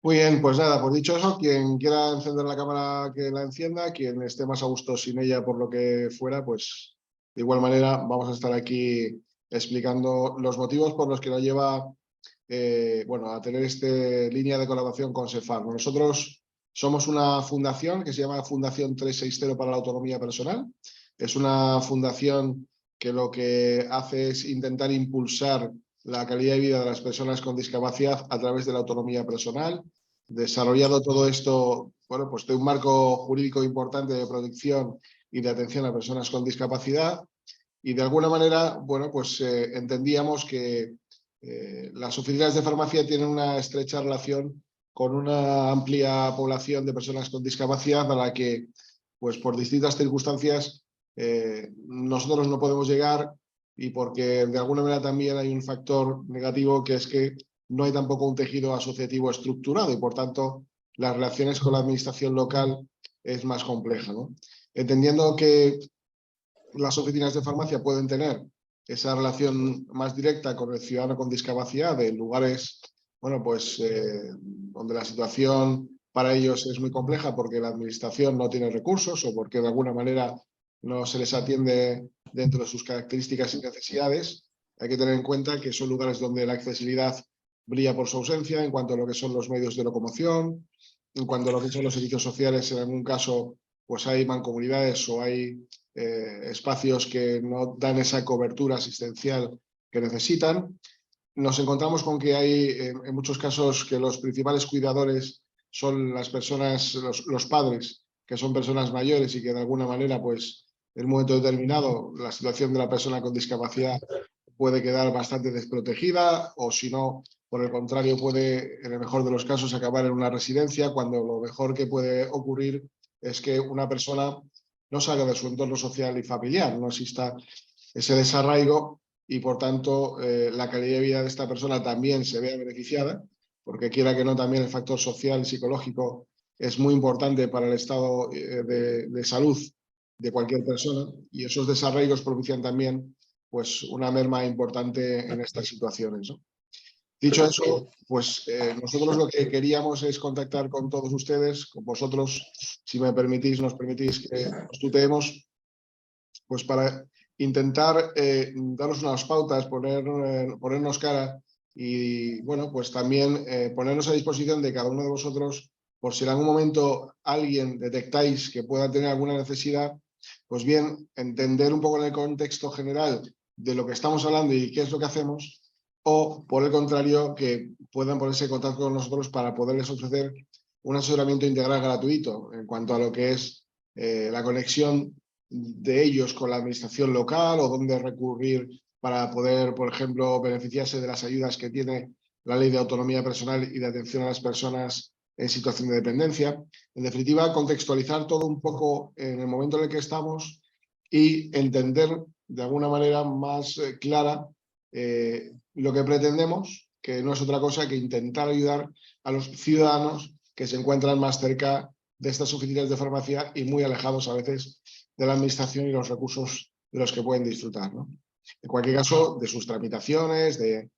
Muy bien, pues nada, pues dicho eso, quien quiera encender la cámara que la encienda, quien esté más a gusto sin ella por lo que fuera, pues de igual manera vamos a estar aquí explicando los motivos por los que nos lleva a tener esta línea de colaboración con SEFAR. Nosotros somos una fundación que se llama Fundación 360 para la Autonomía Personal. Es una fundación que lo que hace es intentar impulsar la calidad de vida de las personas con discapacidad a través de la autonomía personal, desarrollado todo esto, bueno, pues de un marco jurídico importante de protección y de atención a personas con discapacidad. Y de alguna manera, bueno, pues entendíamos que las oficinas de farmacia tienen una estrecha relación con una amplia población de personas con discapacidad a la que, pues por distintas circunstancias, nosotros no podemos llegar, y porque de alguna manera también hay un factor negativo, que es que no hay tampoco un tejido asociativo estructurado y por tanto las relaciones con la administración local es más compleja, ¿no? Entendiendo que las oficinas de farmacia pueden tener esa relación más directa con el ciudadano con discapacidad en lugares, bueno, pues donde la situación para ellos es muy compleja porque la administración no tiene recursos o porque de alguna manera no se les atiende dentro de sus características y necesidades. Hay que tener en cuenta que son lugares donde la accesibilidad brilla por su ausencia en cuanto a lo que son los medios de locomoción, en cuanto a lo que son los servicios sociales. En algún caso, pues hay mancomunidades o hay espacios que no dan esa cobertura asistencial que necesitan. Nos encontramos con que hay en muchos casos que los principales cuidadores son las personas, los padres, que son personas mayores y que de alguna manera, pues en un momento determinado, la situación de la persona con discapacidad puede quedar bastante desprotegida, o si no, por el contrario, puede, en el mejor de los casos, acabar en una residencia, cuando lo mejor que puede ocurrir es que una persona no salga de su entorno social y familiar, no exista ese desarraigo y, por tanto, la calidad de vida de esta persona también se vea beneficiada, porque quiera que no, también el factor social y psicológico es muy importante para el estado de salud de cualquier persona, y esos desarraigos propician también, pues, una merma importante en estas situaciones, ¿no? Dicho eso, pues nosotros lo que queríamos es contactar con todos ustedes, con vosotros, si me permitís, nos permitís que nos tuteemos, pues para intentar daros unas pautas, ponernos cara y, bueno, pues también ponernos a disposición de cada uno de vosotros, por si en algún momento alguien detectáis que pueda tener alguna necesidad, pues bien, entender un poco en el contexto general de lo que estamos hablando y qué es lo que hacemos, o por el contrario, que puedan ponerse en contacto con nosotros para poderles ofrecer un asesoramiento integral gratuito en cuanto a lo que es la conexión de ellos con la administración local, o dónde recurrir para poder, por ejemplo, beneficiarse de las ayudas que tiene la Ley de Autonomía Personal y de Atención a las Personas en situación de dependencia. En definitiva, contextualizar todo un poco en el momento en el que estamos y entender de alguna manera más clara lo que pretendemos, que no es otra cosa que intentar ayudar a los ciudadanos que se encuentran más cerca de estas oficinas de farmacia y muy alejados a veces de la administración y los recursos de los que pueden disfrutar, ¿no? En cualquier caso, de sus tramitaciones, de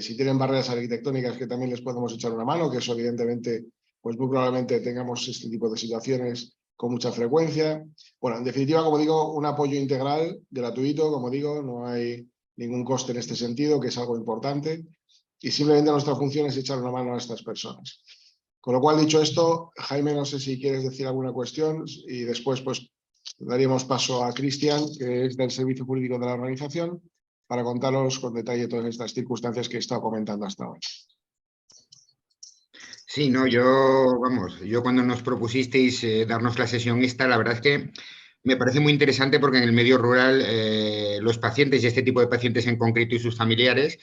si tienen barreras arquitectónicas, que también les podemos echar una mano, que eso evidentemente, pues muy probablemente tengamos este tipo de situaciones con mucha frecuencia. Bueno, en definitiva, como digo, un apoyo integral, gratuito, como digo, no hay ningún coste en este sentido, que es algo importante, y simplemente nuestra función es echar una mano a estas personas. Con lo cual, dicho esto, Jaime, no sé si quieres decir alguna cuestión, y después pues daríamos paso a Cristian, que es del Servicio Jurídico de la organización, para contaros con detalle todas estas circunstancias que he estado comentando hasta ahora. Sí, no, yo cuando nos propusisteis darnos la sesión esta, la verdad es que me parece muy interesante, porque en el medio rural los pacientes, y este tipo de pacientes en concreto y sus familiares,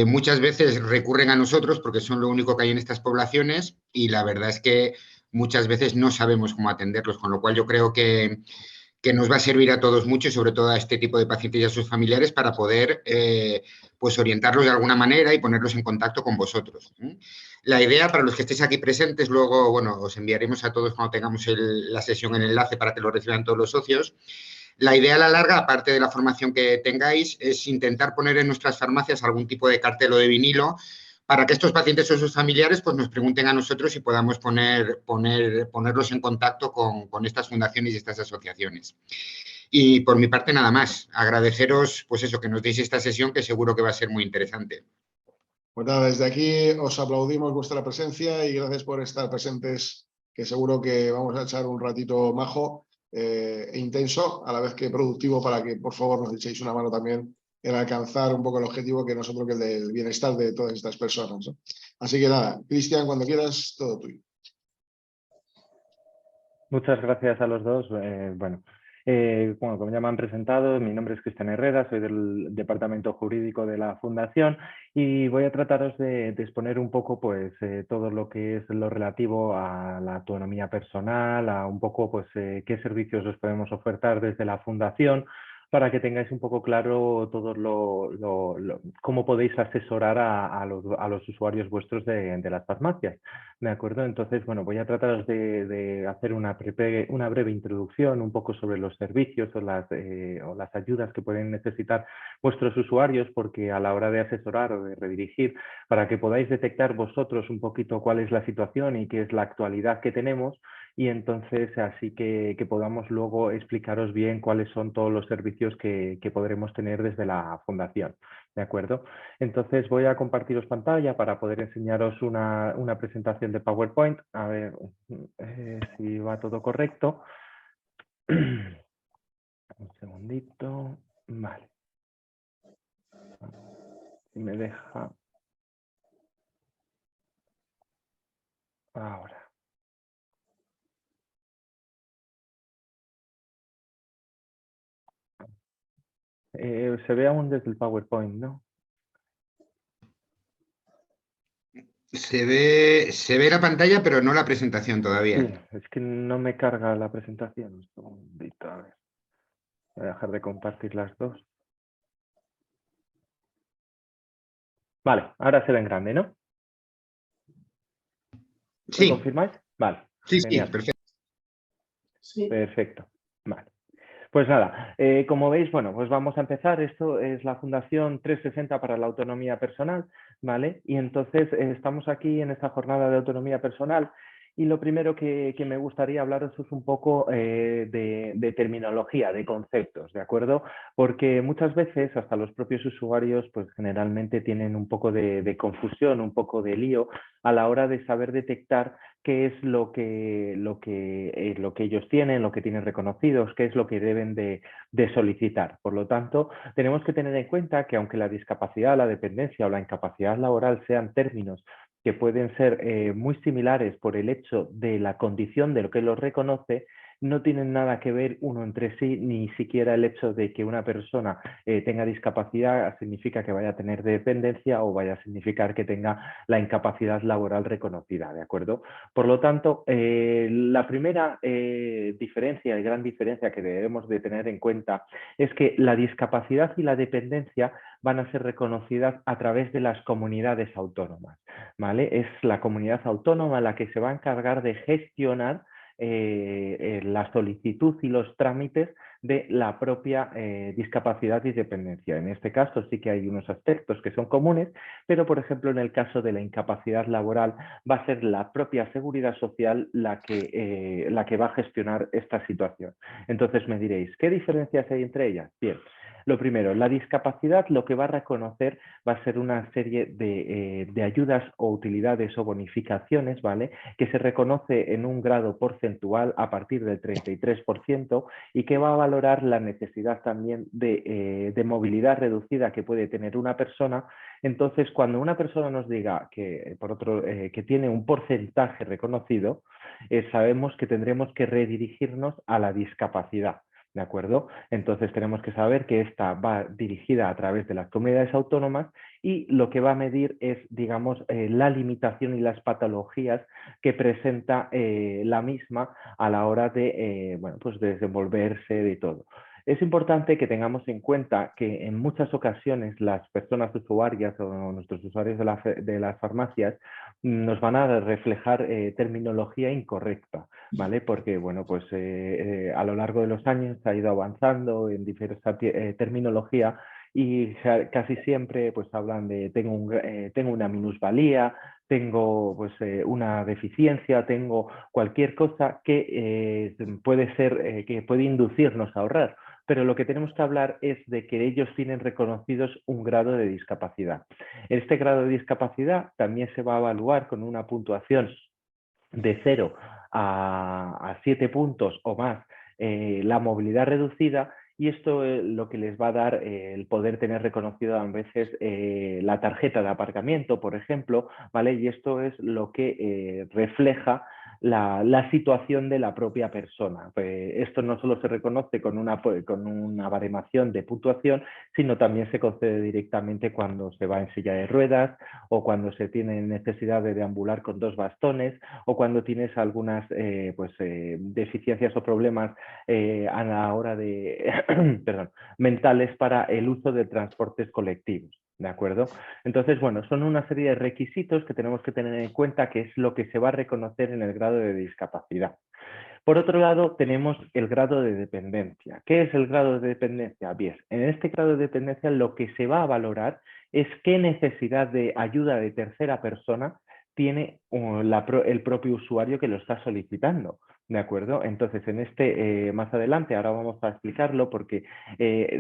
muchas veces recurren a nosotros porque son lo único que hay en estas poblaciones, y la verdad es que muchas veces no sabemos cómo atenderlos, con lo cual yo creo que nos va a servir a todos mucho, y sobre todo a este tipo de pacientes y a sus familiares, para poder pues orientarlos de alguna manera y ponerlos en contacto con vosotros. La idea, para los que estéis aquí presentes, luego, bueno, os enviaremos a todos cuando tengamos la sesión el enlace para que lo reciban todos los socios. La idea a la larga, aparte de la formación que tengáis, es intentar poner en nuestras farmacias algún tipo de cartel o de vinilo para que estos pacientes o sus familiares pues, nos pregunten a nosotros y podamos ponerlos en contacto con estas fundaciones y estas asociaciones. Y por mi parte, nada más. Agradeceros pues eso, que nos deis esta sesión, que seguro que va a ser muy interesante. Pues nada, desde aquí os aplaudimos vuestra presencia y gracias por estar presentes, que seguro que vamos a echar un ratito majo e intenso, a la vez que productivo, para que por favor nos echéis una mano también en alcanzar un poco el objetivo que no es otro que el del bienestar de todas estas personas, ¿no? Así que nada, Cristian, cuando quieras, todo tuyo. Muchas gracias a los dos. Bueno, como ya me han presentado, mi nombre es Cristian Herrera, soy del Departamento Jurídico de la Fundación y voy a trataros de exponer un poco pues, todo lo que es lo relativo a la autonomía personal, a un poco pues, qué servicios os podemos ofertar desde la Fundación, para que tengáis un poco claro todo cómo podéis asesorar a los usuarios vuestros de las farmacias. ¿De acuerdo? Entonces, bueno, voy a tratar de hacer una breve introducción un poco sobre los servicios o las ayudas que pueden necesitar vuestros usuarios, porque a la hora de asesorar o de redirigir, para que podáis detectar vosotros un poquito cuál es la situación y qué es la actualidad que tenemos, y entonces así que podamos luego explicaros bien cuáles son todos los servicios que podremos tener desde la Fundación. ¿De acuerdo? Entonces voy a compartiros pantalla para poder enseñaros una presentación de PowerPoint. A ver si va todo correcto. Un segundito. Vale. Si me deja. Ahora. Se ve aún desde el PowerPoint, ¿no? Se ve la pantalla, pero no la presentación todavía. Sí, es que no me carga la presentación. Un segundito, a ver. Voy a dejar de compartir las dos. Vale, ahora se ve en grande, ¿no? ¿Me Sí, confirmáis? Vale, sí, genial. perfecto. Sí. Perfecto. Vale. Pues nada, como veis, bueno, pues vamos a empezar. Esto es la Fundación 360 para la Autonomía Personal, ¿vale? Y entonces estamos aquí en esta jornada de autonomía personal y lo primero que me gustaría hablaros es un poco de terminología, de conceptos, ¿de acuerdo? Porque muchas veces hasta los propios usuarios pues generalmente tienen un poco de confusión, un poco de lío a la hora de saber detectar qué es lo que ellos tienen, lo que tienen reconocidos, qué es lo que deben de solicitar. Por lo tanto, tenemos que tener en cuenta que aunque la discapacidad, la dependencia o la incapacidad laboral sean términos que pueden ser muy similares por el hecho de la condición de lo que los reconoce, no tienen nada que ver uno entre sí, ni siquiera el hecho de que una persona tenga discapacidad significa que vaya a tener dependencia o vaya a significar que tenga la incapacidad laboral reconocida, ¿de acuerdo? Por lo tanto, la primera diferencia y gran diferencia que debemos de tener en cuenta es que la discapacidad y la dependencia van a ser reconocidas a través de las comunidades autónomas, ¿vale? Es la comunidad autónoma la que se va a encargar de gestionar la solicitud y los trámites de la propia discapacidad y dependencia. En este caso sí que hay unos aspectos que son comunes, pero por ejemplo en el caso de la incapacidad laboral va a ser la propia seguridad social la que va a gestionar esta situación. Entonces me diréis, ¿qué diferencias hay entre ellas? Bien. Lo primero, la discapacidad lo que va a reconocer va a ser una serie de ayudas o utilidades o bonificaciones, ¿vale? Que se reconoce en un grado porcentual a partir del 33% y que va a valorar la necesidad también de movilidad reducida que puede tener una persona. Entonces, cuando una persona nos diga que, que tiene un porcentaje reconocido, sabemos que tendremos que redirigirnos a la discapacidad. ¿De acuerdo? Entonces tenemos que saber que esta va dirigida a través de las comunidades autónomas y lo que va a medir es, digamos, la limitación y las patologías que presenta la misma a la hora de, bueno, pues de desenvolverse de todo. Es importante que tengamos en cuenta que en muchas ocasiones las personas usuarias o nuestros usuarios de las farmacias nos van a reflejar terminología incorrecta, ¿vale? Porque, bueno, pues a lo largo de los años se ha ido avanzando en diversa terminología y casi siempre pues hablan de tengo una minusvalía, tengo pues una deficiencia, tengo cualquier cosa que puede ser, que puede inducirnos a ahorrar. Pero lo que tenemos que hablar es de que ellos tienen reconocidos un grado de discapacidad. Este grado de discapacidad también se va a evaluar con una puntuación de 0 a 7 puntos o más la movilidad reducida, y esto es lo que les va a dar el poder tener reconocido a veces la tarjeta de aparcamiento, por ejemplo, ¿vale? Y esto es lo que refleja la situación de la propia persona. Esto no solo se reconoce con una baremación de puntuación, sino también se concede directamente cuando se va en silla de ruedas o cuando se tiene necesidad de deambular con 2 bastones o cuando tienes algunas deficiencias o problemas a la hora de perdón, mentales para el uso de transportes colectivos. ¿De acuerdo? Entonces, bueno, son una serie de requisitos que tenemos que tener en cuenta, que es lo que se va a reconocer en el grado de discapacidad. Por otro lado, tenemos el grado de dependencia. ¿Qué es el grado de dependencia? Bien, en este grado de dependencia lo que se va a valorar es qué necesidad de ayuda de tercera persona tiene el propio usuario que lo está solicitando. ¿De acuerdo? Entonces, más adelante, ahora vamos a explicarlo porque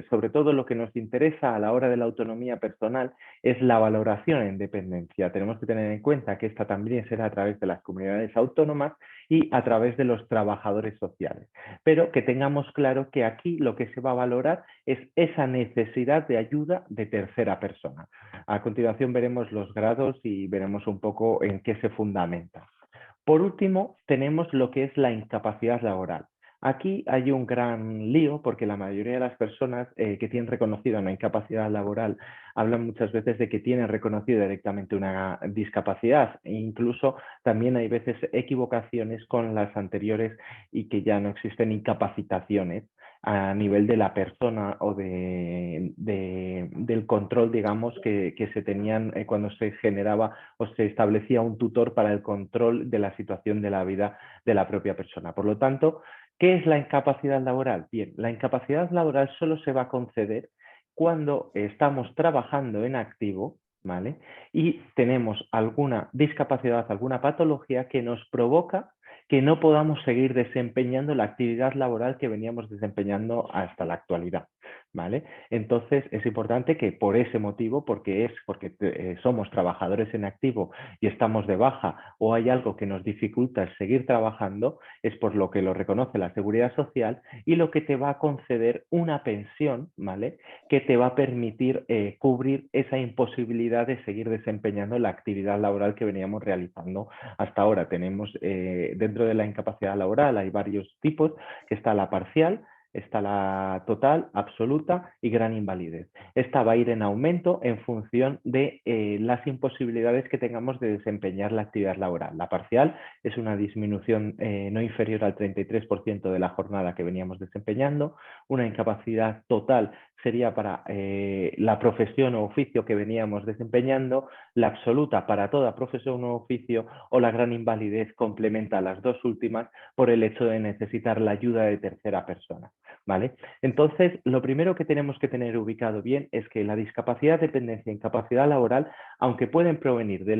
sobre todo lo que nos interesa a la hora de la autonomía personal es la valoración en dependencia. Tenemos que tener en cuenta que esta también será a través de las comunidades autónomas y a través de los trabajadores sociales. Pero que tengamos claro que aquí lo que se va a valorar es esa necesidad de ayuda de tercera persona. A continuación veremos los grados y veremos un poco en qué se fundamenta. Por último, tenemos lo que es la incapacidad laboral. Aquí hay un gran lío porque la mayoría de las personas que tienen reconocida una incapacidad laboral hablan muchas veces de que tienen reconocido directamente una discapacidad e incluso también hay veces equivocaciones con las anteriores y que ya no existen incapacitaciones a nivel de la persona o del control, digamos, que se tenían cuando se generaba o se establecía un tutor para el control de la situación de la vida de la propia persona. Por lo tanto, ¿qué es la incapacidad laboral? Bien, la incapacidad laboral solo se va a conceder cuando estamos trabajando en activo, ¿vale? Y tenemos alguna discapacidad, alguna patología que nos provoca que no podamos seguir desempeñando la actividad laboral que veníamos desempeñando hasta la actualidad, ¿vale? Entonces es importante que por ese motivo, porque somos trabajadores en activo y estamos de baja o hay algo que nos dificulta el seguir trabajando, es por lo que lo reconoce la Seguridad Social y lo que te va a conceder una pensión, ¿vale? Que te va a permitir cubrir esa imposibilidad de seguir desempeñando la actividad laboral que veníamos realizando hasta ahora. Tenemos dentro de la incapacidad laboral hay varios tipos, que está la parcial, está la total, absoluta y gran invalidez. Esta va a ir en aumento en función de las imposibilidades que tengamos de desempeñar la actividad laboral. La parcial es una disminución no inferior al 33% de la jornada que veníamos desempeñando. Una incapacidad total sería para la profesión o oficio que veníamos desempeñando, la absoluta para toda profesión o oficio, o la gran invalidez complementa a las dos últimas por el hecho de necesitar la ayuda de tercera persona, ¿vale? Entonces, lo primero que tenemos que tener ubicado bien es que la discapacidad, dependencia e incapacidad laboral, aunque pueden provenir de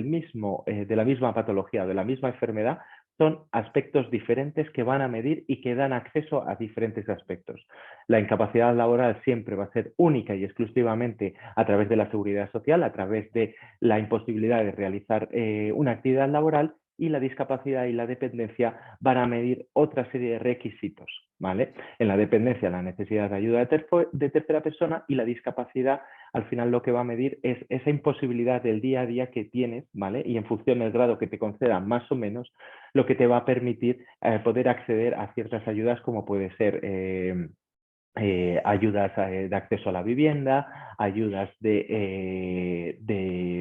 la misma patología o de la misma enfermedad, son aspectos diferentes que van a medir y que dan acceso a diferentes aspectos. La incapacidad laboral siempre va a ser única y exclusivamente a través de la seguridad social, a través de la imposibilidad de realizar una actividad laboral, y la discapacidad y la dependencia van a medir otra serie de requisitos, ¿vale? En la dependencia, la necesidad de ayuda de tercera persona, y la discapacidad, al final lo que va a medir es esa imposibilidad del día a día que tienes, ¿vale? Y en función del grado que te concedan más o menos, lo que te va a permitir poder acceder a ciertas ayudas como puede ser ayudas de acceso a la vivienda, ayudas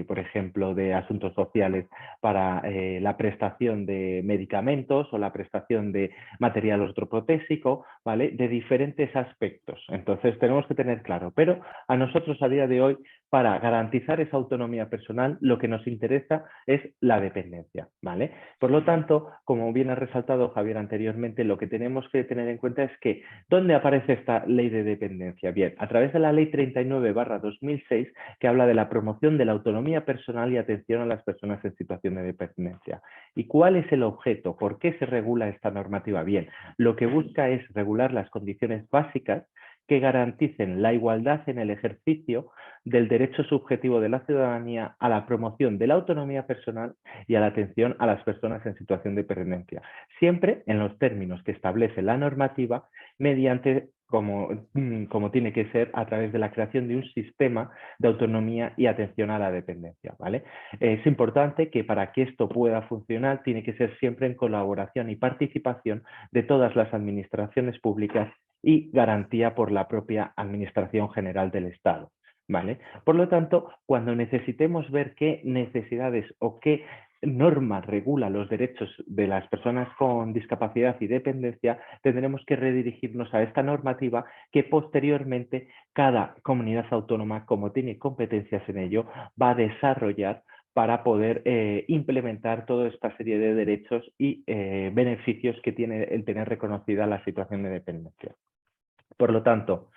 por ejemplo, de asuntos sociales para la prestación de medicamentos o la prestación de material ortoprotésico, ¿vale? De diferentes aspectos. Entonces tenemos que tener claro, pero a nosotros a día de hoy para garantizar esa autonomía personal, lo que nos interesa es la dependencia, ¿vale? Por lo tanto, como bien ha resaltado Javier anteriormente, lo que tenemos que tener en cuenta es que, ¿dónde aparece esta ley de dependencia? Bien, a través de la ley 39/2006, que habla de la promoción de la autonomía personal y atención a las personas en situación de dependencia. ¿Y cuál es el objeto? ¿Por qué se regula esta normativa? Bien, lo que busca es regular las condiciones básicas que garanticen la igualdad en el ejercicio del derecho subjetivo de la ciudadanía a la promoción de la autonomía personal y a la atención a las personas en situación de dependencia, siempre en los términos que establece la normativa mediante, como tiene que ser, a través de la creación de un sistema de autonomía y atención a la dependencia, ¿vale? Es importante que para que esto pueda funcionar tiene que ser siempre en colaboración y participación de todas las administraciones públicas y garantía por la propia Administración General del Estado, ¿vale? Por lo tanto, cuando necesitemos ver qué necesidades o qué norma regula los derechos de las personas con discapacidad y dependencia, tendremos que redirigirnos a esta normativa que posteriormente cada comunidad autónoma, como tiene competencias en ello, va a desarrollar para poder implementar toda esta serie de derechos y beneficios que tiene el tener reconocida la situación de dependencia. Por lo tanto,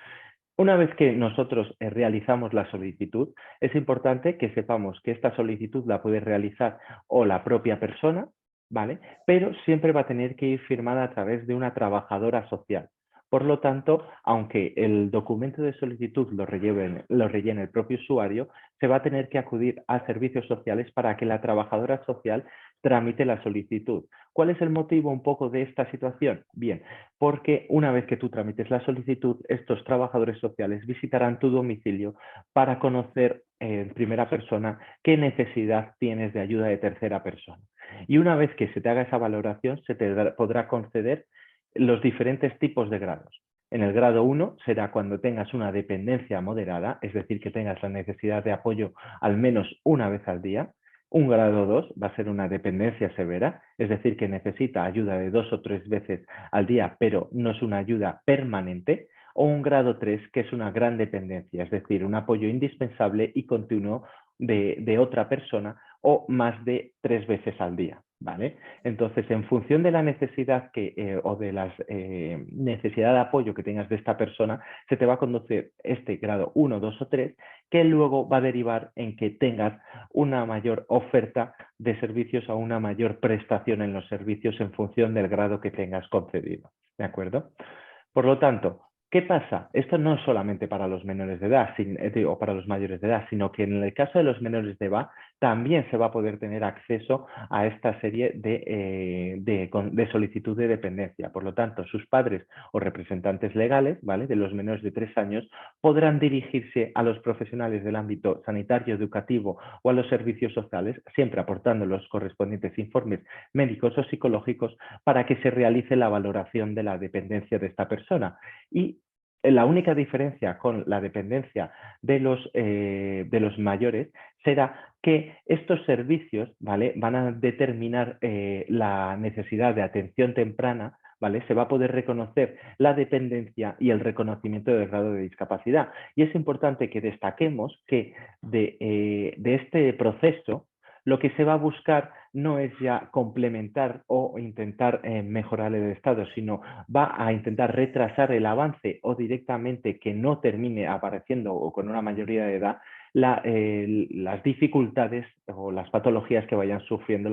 una vez que nosotros realizamos la solicitud, es importante que sepamos que esta solicitud la puede realizar o la propia persona, ¿vale? Pero siempre va a tener que ir firmada a través de una trabajadora social. Por lo tanto, aunque el documento de solicitud lo rellene el propio usuario, se va a tener que acudir a servicios sociales para que la trabajadora social tramite la solicitud. ¿Cuál es el motivo un poco de esta situación? Bien, porque una vez que tú tramites la solicitud, estos trabajadores sociales visitarán tu domicilio para conocer en primera persona qué necesidad tienes de ayuda de tercera persona. Y una vez que se te haga esa valoración, se te podrá conceder los diferentes tipos de grados. En el grado 1 será cuando tengas una dependencia moderada, es decir, que tengas la necesidad de apoyo al menos una vez al día. Un grado 2 va a ser una dependencia severa, es decir, que necesita ayuda de 2 o 3 veces al día, pero no es una ayuda permanente. O un grado 3, que es una gran dependencia, es decir, un apoyo indispensable y continuo de otra persona o más de 3 veces al día, ¿vale? Entonces, en función de la necesidad o de la necesidad de apoyo que tengas de esta persona, se te va a conducir este grado 1, 2 o 3, que luego va a derivar en que tengas una mayor oferta de servicios o una mayor prestación en los servicios en función del grado que tengas concedido, ¿de acuerdo? Por lo tanto, ¿qué pasa? Esto no es solamente para los menores de edad o para los mayores de edad, sino que en el caso de los menores de edad también se va a poder tener acceso a esta serie de solicitud de dependencia. Por lo tanto, sus padres o representantes legales, ¿vale?, de los menores de 3 años podrán dirigirse a los profesionales del ámbito sanitario, educativo o a los servicios sociales, siempre aportando los correspondientes informes médicos o psicológicos para que se realice la valoración de la dependencia de esta persona. Y la única diferencia con la dependencia de los mayores será que estos servicios, ¿vale?, van a determinar la necesidad de atención temprana, ¿vale? Se va a poder reconocer la dependencia y el reconocimiento del grado de discapacidad. Y es importante que destaquemos que de este proceso lo que se va a buscar no es ya complementar o intentar mejorar el estado, sino va a intentar retrasar el avance o directamente que no termine apareciendo o con una mayoría de edad las dificultades o las patologías que vayan sufriendo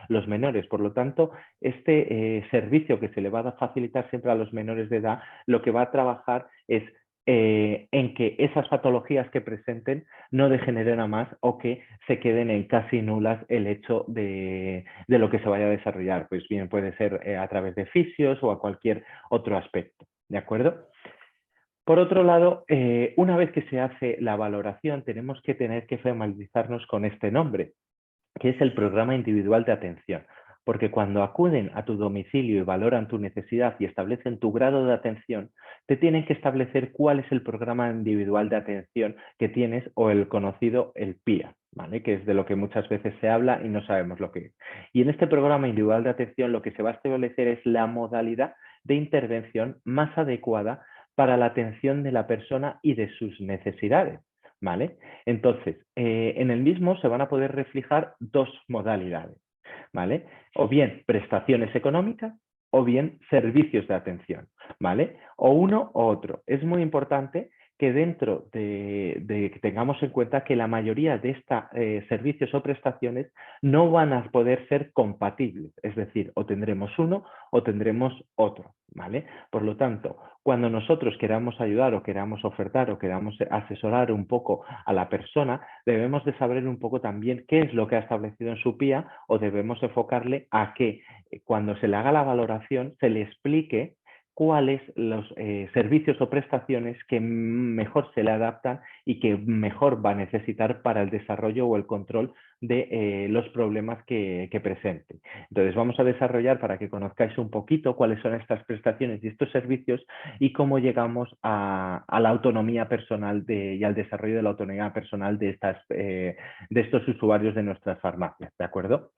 los menores. Por lo tanto, este servicio que se le va a facilitar siempre a los menores de edad, lo que va a trabajar es en que esas patologías que presenten no degeneren a más o que se queden en casi nulas el hecho de lo que se vaya a desarrollar. Pues bien, puede ser a través de fisios o a cualquier otro aspecto, ¿de acuerdo? Por otro lado, una vez que se hace la valoración, tenemos que tener que familiarizarnos con este nombre, que es el Programa Individual de Atención. Porque cuando acuden a tu domicilio y valoran tu necesidad y establecen tu grado de atención, te tienen que establecer cuál es el programa individual de atención que tienes o el conocido, el PIA, ¿vale?, que es de lo que muchas veces se habla y no sabemos lo que es. Y en este programa individual de atención lo que se va a establecer es la modalidad de intervención más adecuada para la atención de la persona y de sus necesidades, ¿vale? Entonces, en el mismo se van a poder reflejar dos modalidades, ¿vale? O bien prestaciones económicas o bien servicios de atención, ¿vale? O uno o otro. Es muy importante que dentro de que tengamos en cuenta que la mayoría de estos servicios o prestaciones no van a poder ser compatibles, es decir, o tendremos uno o tendremos otro, ¿vale? Por lo tanto, cuando nosotros queramos ayudar o queramos ofertar o queramos asesorar un poco a la persona, debemos de saber un poco también qué es lo que ha establecido en su PIA o debemos enfocarle a que cuando se le haga la valoración se le explique cuáles los servicios o prestaciones que mejor se le adaptan y que mejor va a necesitar para el desarrollo o el control de los problemas que presente. Entonces vamos a desarrollar para que conozcáis un poquito cuáles son estas prestaciones y estos servicios y cómo llegamos a la autonomía personal y al desarrollo de la autonomía personal de estos usuarios de nuestras farmacias, ¿de acuerdo?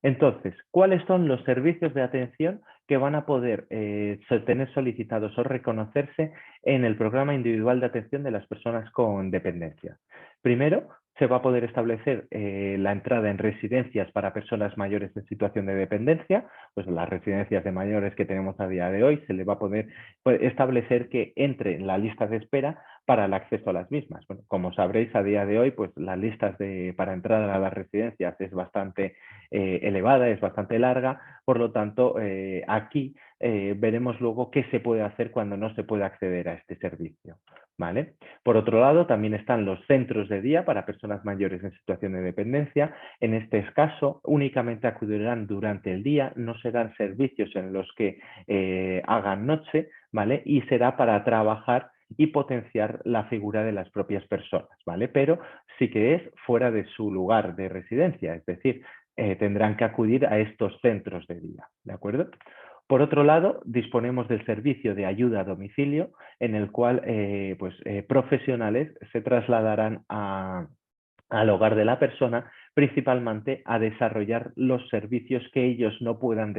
Entonces, ¿cuáles son los servicios de atención que van a poder tener solicitados o reconocerse en el programa individual de atención de las personas con dependencia? Primero, se va a poder establecer la entrada en residencias para personas mayores en situación de dependencia, pues las residencias de mayores que tenemos a día de hoy, se le va a poder establecer que entre en la lista de espera para el acceso a las mismas. Bueno, como sabréis, a día de hoy, pues las listas para entrar a las residencias es bastante elevada, es bastante larga, por lo tanto, aquí veremos luego qué se puede hacer cuando no se puede acceder a este servicio, ¿vale? Por otro lado, también están los centros de día para personas mayores en situación de dependencia. En este caso, únicamente acudirán durante el día, no serán servicios en los que hagan noche, ¿vale? Y será para trabajar y potenciar la figura de las propias personas, ¿vale? Pero sí que es fuera de su lugar de residencia, es decir, tendrán que acudir a estos centros de día, ¿de acuerdo? Por otro lado, disponemos del servicio de ayuda a domicilio, en el cual profesionales se trasladarán al hogar de la persona, principalmente a desarrollar los servicios que ellos no puedan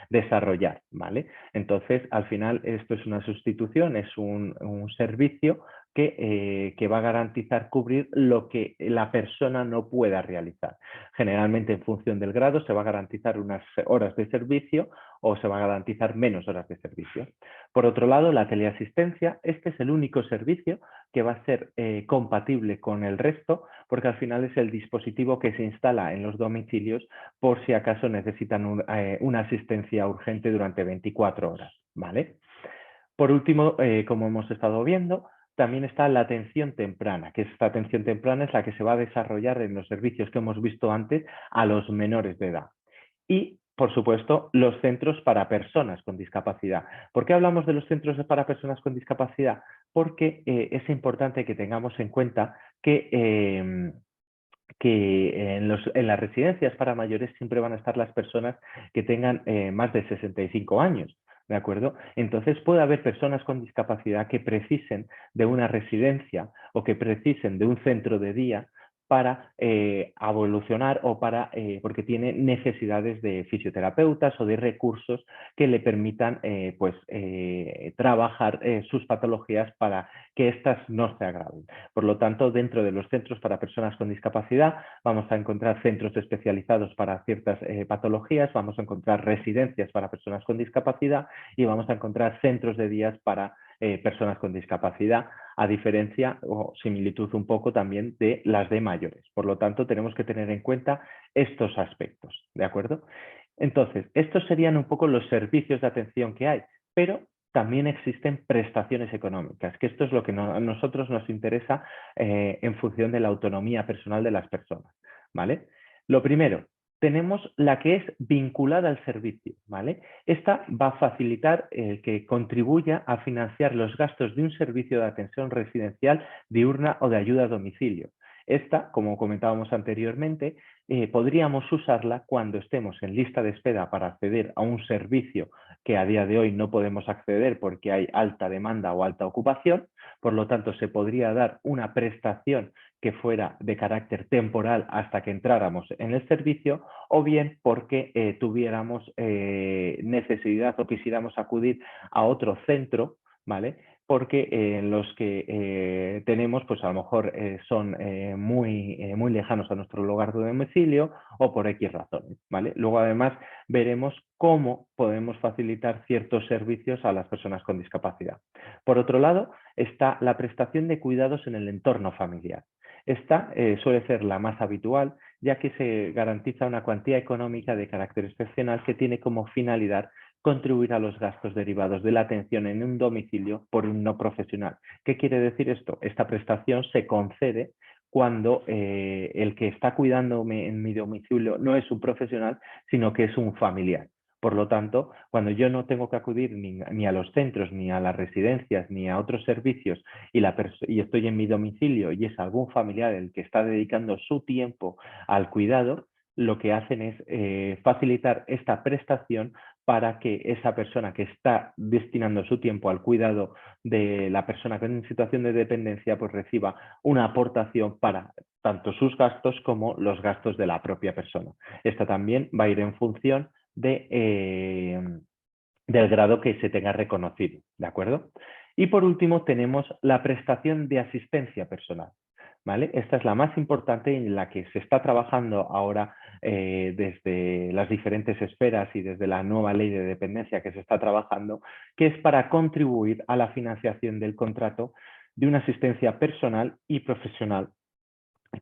desarrollar, ¿vale? Entonces, al final, esto es una sustitución, es un servicio que va a garantizar cubrir lo que la persona no pueda realizar. Generalmente, en función del grado, se va a garantizar unas horas de servicio o se va a garantizar menos horas de servicio. Por otro lado, la teleasistencia, este es el único servicio que va a ser compatible con el resto, porque al final es el dispositivo que se instala en los domicilios por si acaso necesitan una asistencia urgente durante 24 horas, ¿vale? Por último, como hemos estado viendo, también está la atención temprana, que esta atención temprana es la que se va a desarrollar en los servicios que hemos visto antes a los menores de edad. Y, por supuesto, los centros para personas con discapacidad. ¿Por qué hablamos de los centros para personas con discapacidad? Porque es importante que tengamos en cuenta que en las residencias para mayores siempre van a estar las personas que tengan más de 65 años. ¿De acuerdo? Entonces puede haber personas con discapacidad que precisen de una residencia o que precisen de un centro de día para evolucionar o porque tiene necesidades de fisioterapeutas o de recursos que le permitan trabajar sus patologías para que éstas no se agraven. Por lo tanto, dentro de los centros para personas con discapacidad vamos a encontrar centros especializados para ciertas patologías, vamos a encontrar residencias para personas con discapacidad y vamos a encontrar centros de días para personas con discapacidad, a diferencia o similitud un poco también de las de mayores. Por lo tanto, tenemos que tener en cuenta estos aspectos, ¿de acuerdo? Entonces, estos serían un poco los servicios de atención que hay, pero también existen prestaciones económicas, que esto es lo que a nosotros nos interesa en función de la autonomía personal de las personas, ¿vale? Lo primero, tenemos la que es vinculada al servicio, ¿vale? Esta va a facilitar que contribuya a financiar los gastos de un servicio de atención residencial, diurna o de ayuda a domicilio. Esta, como comentábamos anteriormente, podríamos usarla cuando estemos en lista de espera para acceder a un servicio que a día de hoy no podemos acceder porque hay alta demanda o alta ocupación. Por lo tanto, se podría dar una prestación que fuera de carácter temporal hasta que entráramos en el servicio, o bien porque tuviéramos necesidad o quisiéramos acudir a otro centro, ¿vale? porque los que tenemos, pues a lo mejor son muy lejanos a nuestro lugar de domicilio o por X razones, ¿vale? Luego, además, veremos cómo podemos facilitar ciertos servicios a las personas con discapacidad. Por otro lado, está la prestación de cuidados en el entorno familiar. Esta suele ser la más habitual, ya que se garantiza una cuantía económica de carácter excepcional que tiene como finalidad contribuir a los gastos derivados de la atención en un domicilio por un no profesional. ¿Qué quiere decir esto? Esta prestación se concede cuando el que está cuidándome en mi domicilio no es un profesional, sino que es un familiar. Por lo tanto, cuando yo no tengo que acudir ni a los centros, ni a las residencias, ni a otros servicios y estoy en mi domicilio y es algún familiar el que está dedicando su tiempo al cuidado, lo que hacen es facilitar esta prestación para que esa persona que está destinando su tiempo al cuidado de la persona que está en situación de dependencia, pues reciba una aportación para tanto sus gastos como los gastos de la propia persona. Esta también va a ir en función del grado que se tenga reconocido, ¿de acuerdo? Y por último tenemos la prestación de asistencia personal, ¿vale? Esta es la más importante en la que se está trabajando ahora desde las diferentes esferas y desde la nueva ley de dependencia que se está trabajando, que es para contribuir a la financiación del contrato de una asistencia personal y profesional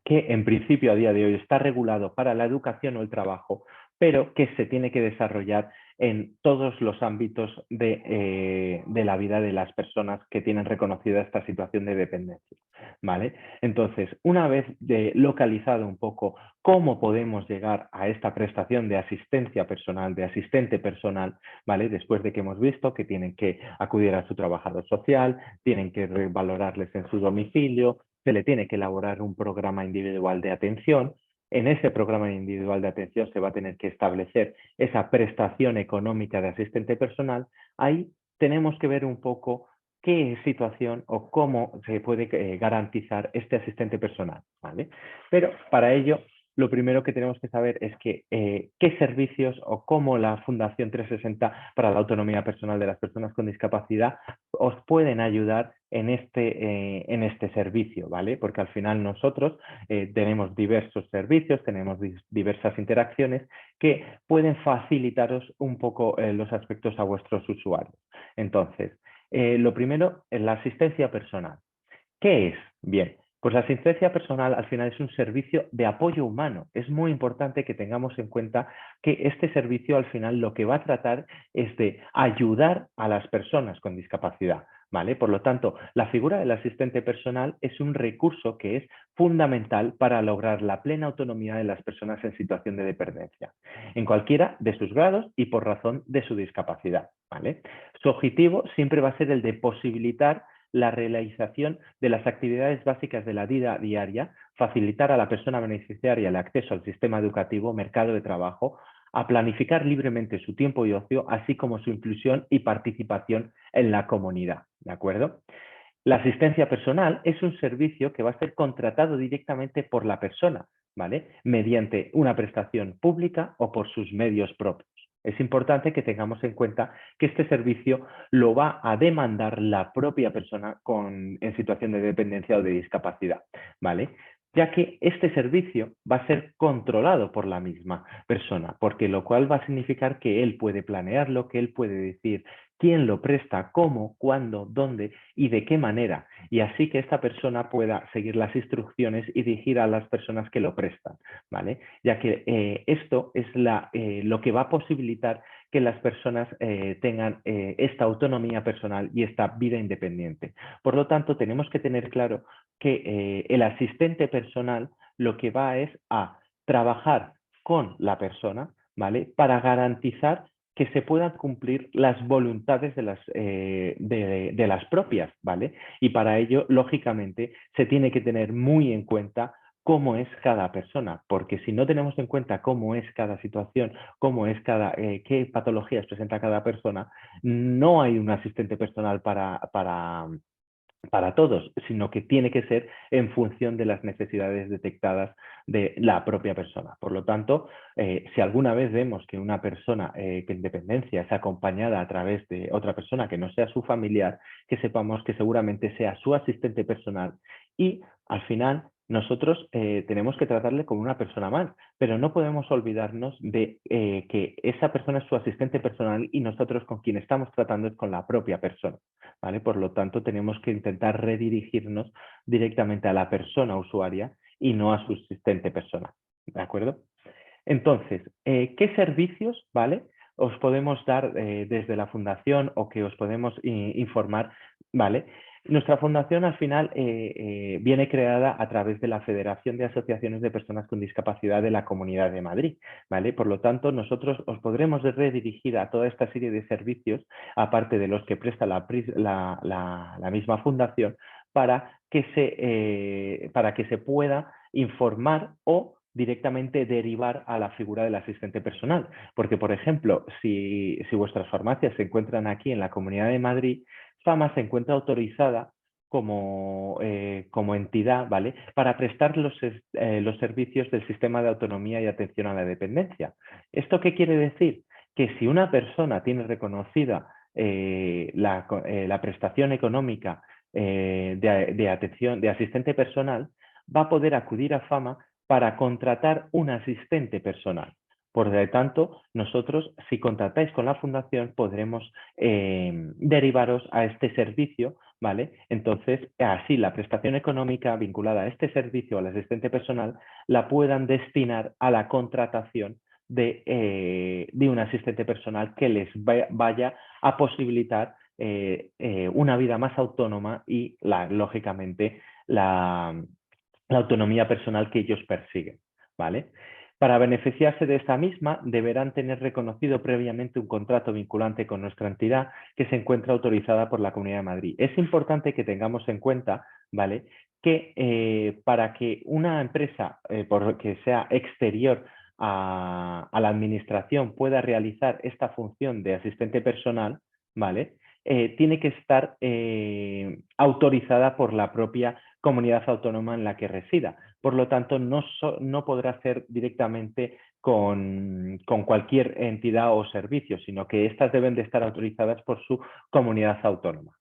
que en principio a día de hoy está regulado para la educación o el trabajo, pero que se tiene que desarrollar en todos los ámbitos de la vida de las personas que tienen reconocida esta situación de dependencia, ¿vale? Entonces, una vez localizado un poco cómo podemos llegar a esta prestación de asistencia personal, de asistente personal, ¿vale? Después de que hemos visto que tienen que acudir a su trabajador social, tienen que valorarles en su domicilio, se le tiene que elaborar un programa individual de atención. En ese programa individual de atención se va a tener que establecer esa prestación económica de asistente personal. Ahí tenemos que ver un poco qué situación o cómo se puede garantizar este asistente personal, ¿vale? Pero para ello, lo primero que tenemos que saber es que qué servicios o cómo la Fundación 360 para la Autonomía Personal de las Personas con Discapacidad os pueden ayudar en este servicio, ¿vale? Porque al final nosotros tenemos diversos servicios, tenemos diversas interacciones que pueden facilitaros un poco los aspectos a vuestros usuarios. Entonces, lo primero es la asistencia personal. ¿Qué es? Bien, pues la asistencia personal al final es un servicio de apoyo humano. Es muy importante que tengamos en cuenta que este servicio al final lo que va a tratar es de ayudar a las personas con discapacidad, ¿vale? Por lo tanto, la figura del asistente personal es un recurso que es fundamental para lograr la plena autonomía de las personas en situación de dependencia, en cualquiera de sus grados y por razón de su discapacidad, ¿vale? Su objetivo siempre va a ser el de posibilitar la realización de las actividades básicas de la vida diaria, facilitar a la persona beneficiaria el acceso al sistema educativo, mercado de trabajo, a planificar libremente su tiempo y ocio, así como su inclusión y participación en la comunidad, ¿de acuerdo? La asistencia personal es un servicio que va a ser contratado directamente por la persona, ¿vale? Mediante una prestación pública o por sus medios propios. Es importante que tengamos en cuenta que este servicio lo va a demandar la propia persona en situación de dependencia o de discapacidad, ¿vale? Ya que este servicio va a ser controlado por la misma persona, porque lo cual va a significar que él puede planearlo, que él puede decir quién lo presta, cómo, cuándo, dónde y de qué manera, y así que esta persona pueda seguir las instrucciones y dirigir a las personas que lo prestan, ¿vale? Ya que esto es lo que va a posibilitar que las personas tengan esta autonomía personal y esta vida independiente. Por lo tanto, tenemos que tener claro que el asistente personal lo que va es a trabajar con la persona, ¿vale? Para garantizar que se puedan cumplir las voluntades de las propias, ¿vale? Y para ello, lógicamente, se tiene que tener muy en cuenta cómo es cada persona, porque si no tenemos en cuenta cómo es cada situación, cómo es qué patologías presenta cada persona, no hay un asistente personal para todos, sino que tiene que ser en función de las necesidades detectadas de la propia persona. Por lo tanto, si alguna vez vemos que una persona que en dependencia es acompañada a través de otra persona que no sea su familiar, que sepamos que seguramente sea su asistente personal y al final nosotros tenemos que tratarle como una persona más, pero no podemos olvidarnos de que esa persona es su asistente personal y nosotros con quien estamos tratando es con la propia persona, ¿vale? Por lo tanto, tenemos que intentar redirigirnos directamente a la persona usuaria y no a su asistente personal, ¿de acuerdo? Entonces, ¿qué servicios, ¿vale?, os podemos dar desde la fundación o que os podemos informar, ¿vale? Nuestra fundación al final viene creada a través de la Federación de Asociaciones de Personas con Discapacidad de la Comunidad de Madrid, ¿vale? Por lo tanto, nosotros os podremos redirigir a toda esta serie de servicios, aparte de los que presta la misma fundación, para que se pueda informar o directamente derivar a la figura del asistente personal. Porque, por ejemplo, si vuestras farmacias se encuentran aquí en la Comunidad de Madrid, FAMA se encuentra autorizada como entidad, ¿vale?, para prestar los servicios del sistema de autonomía y atención a la dependencia. ¿Esto qué quiere decir? Que si una persona tiene reconocida la prestación económica de atención, de asistente personal, va a poder acudir a FAMA para contratar un asistente personal. Por lo tanto, nosotros, si contratáis con la fundación, podremos derivaros a este servicio, ¿vale? Entonces, así la prestación económica vinculada a este servicio, al asistente personal, la puedan destinar a la contratación de un asistente personal que les vaya a posibilitar una vida más autónoma y, lógicamente, la autonomía personal que ellos persiguen, ¿vale? Para beneficiarse de esta misma, deberán tener reconocido previamente un contrato vinculante con nuestra entidad que se encuentra autorizada por la Comunidad de Madrid. Es importante que tengamos en cuenta, ¿vale?, que para que una empresa, que sea exterior a la administración, pueda realizar esta función de asistente personal, ¿vale?, tiene que estar autorizada por la propia comunidad autónoma en la que resida. Por lo tanto, no podrá ser directamente con cualquier entidad o servicio, sino que éstas deben de estar autorizadas por su comunidad autónoma,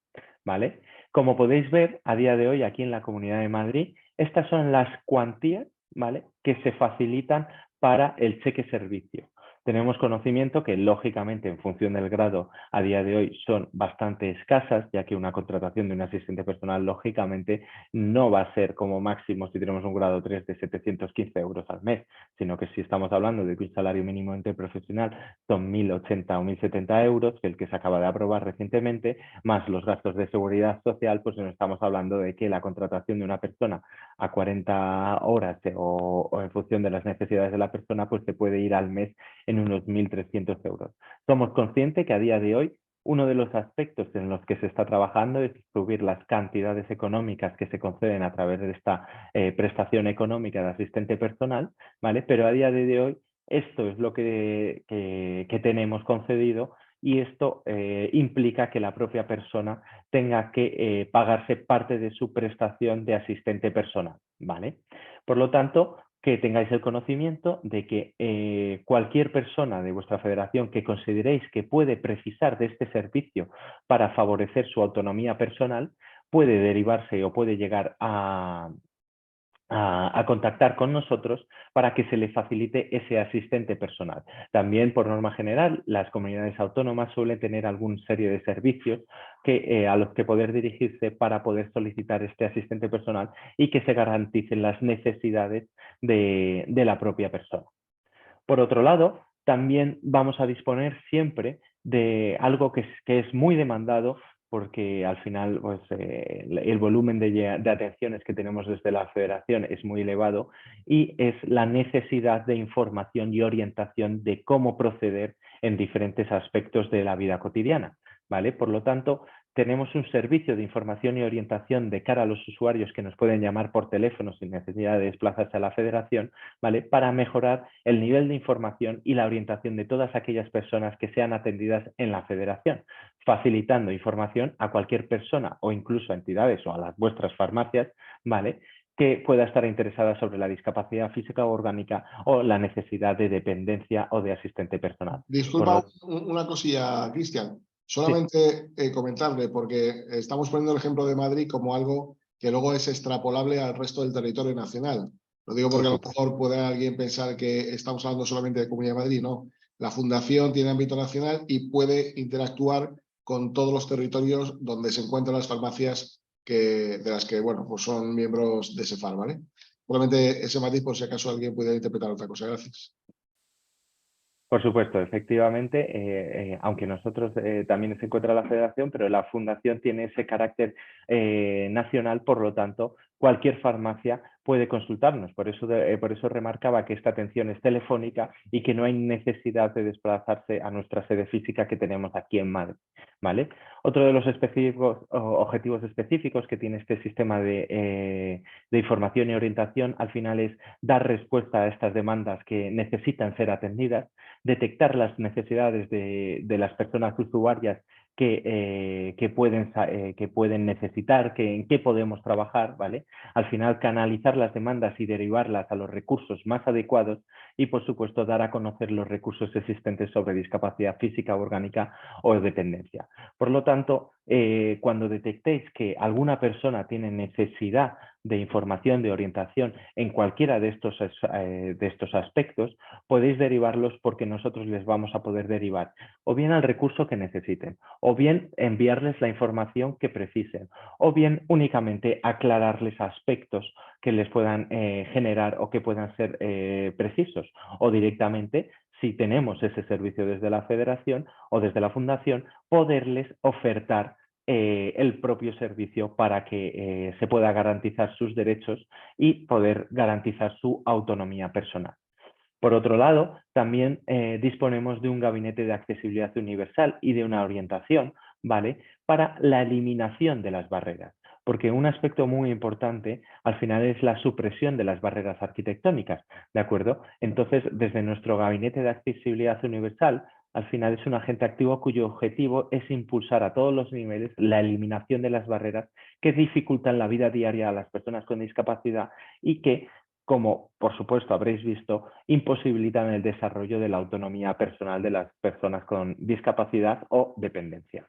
¿vale? Como podéis ver, a día de hoy, aquí en la Comunidad de Madrid, estas son las cuantías, ¿vale?, que se facilitan para el cheque servicio. Tenemos conocimiento que, lógicamente, en función del grado, a día de hoy son bastante escasas, ya que una contratación de un asistente personal, lógicamente, no va a ser como máximo, si tenemos un grado 3, de 715 euros al mes, sino que si estamos hablando de que un salario mínimo interprofesional son 1.080 o 1.070 euros, que el que se acaba de aprobar recientemente, más los gastos de seguridad social, pues nos estamos hablando de que la contratación de una persona a 40 horas o en función de las necesidades de la persona, pues se puede ir al mes en unos 1.300 euros. Somos conscientes que a día de hoy uno de los aspectos en los que se está trabajando es subir las cantidades económicas que se conceden a través de esta prestación económica de asistente personal, ¿vale? Pero a día de hoy esto es lo que tenemos concedido y esto implica que la propia persona tenga que pagarse parte de su prestación de asistente personal, ¿vale? Por lo tanto, que tengáis el conocimiento de que cualquier persona de vuestra federación que consideréis que puede precisar de este servicio para favorecer su autonomía personal, puede derivarse o puede llegar a contactar con nosotros para que se le facilite ese asistente personal. También, por norma general, las comunidades autónomas suelen tener alguna serie de servicios a los que poder dirigirse para poder solicitar este asistente personal y que se garanticen las necesidades de la propia persona. Por otro lado, también vamos a disponer siempre de algo que es muy demandado, porque al final pues, el volumen de atenciones que tenemos desde la federación es muy elevado, y es la necesidad de información y orientación de cómo proceder en diferentes aspectos de la vida cotidiana, ¿vale? Por lo tanto, tenemos un servicio de información y orientación de cara a los usuarios que nos pueden llamar por teléfono sin necesidad de desplazarse a la federación, ¿vale? Para mejorar el nivel de información y la orientación de todas aquellas personas que sean atendidas en la federación, facilitando información a cualquier persona o incluso a entidades o a las vuestras farmacias, ¿vale? Que pueda estar interesada sobre la discapacidad física o orgánica o la necesidad de dependencia o de asistente personal. Disculpa una cosilla, Cristian. Solamente comentarle, porque estamos poniendo el ejemplo de Madrid como algo que luego es extrapolable al resto del territorio nacional. Lo digo porque a lo mejor puede alguien pensar que estamos hablando solamente de Comunidad de Madrid. No, la Fundación tiene ámbito nacional y puede interactuar con todos los territorios donde se encuentran las farmacias de las que, bueno, pues son miembros de SEFAR, ¿vale? Solamente ese matiz por si acaso alguien pudiera interpretar otra cosa. Gracias. Por supuesto, efectivamente, aunque nosotros también se encuentra la federación, pero la fundación tiene ese carácter nacional, por lo tanto, cualquier farmacia puede consultarnos. Por eso remarcaba que esta atención es telefónica y que no hay necesidad de desplazarse a nuestra sede física que tenemos aquí en Madrid, ¿vale? Otro de los objetivos específicos que tiene este sistema de información y orientación al final es dar respuesta a estas demandas que necesitan ser atendidas, detectar las necesidades de las personas usuarias que pueden necesitar, en qué podemos trabajar, ¿vale? Al final canalizar las demandas y derivarlas a los recursos más adecuados y, por supuesto, dar a conocer los recursos existentes sobre discapacidad física, orgánica o dependencia. Por lo tanto, cuando detectéis que alguna persona tiene necesidad de información, de orientación en cualquiera de estos aspectos, podéis derivarlos porque nosotros les vamos a poder derivar o bien al recurso que necesiten, o bien enviarles la información que precisen, o bien únicamente aclararles aspectos que les puedan generar o que puedan ser precisos, o directamente, si tenemos ese servicio desde la federación o desde la fundación, poderles ofertar el propio servicio para que se pueda garantizar sus derechos y poder garantizar su autonomía personal. Por otro lado, también disponemos de un gabinete de accesibilidad universal y de una orientación, ¿vale? Para la eliminación de las barreras, porque un aspecto muy importante al final es la supresión de las barreras arquitectónicas, ¿de acuerdo? Entonces, desde nuestro gabinete de accesibilidad universal, al final es un agente activo cuyo objetivo es impulsar a todos los niveles la eliminación de las barreras que dificultan la vida diaria a las personas con discapacidad y que, como por supuesto habréis visto, imposibilitan el desarrollo de la autonomía personal de las personas con discapacidad o dependencia.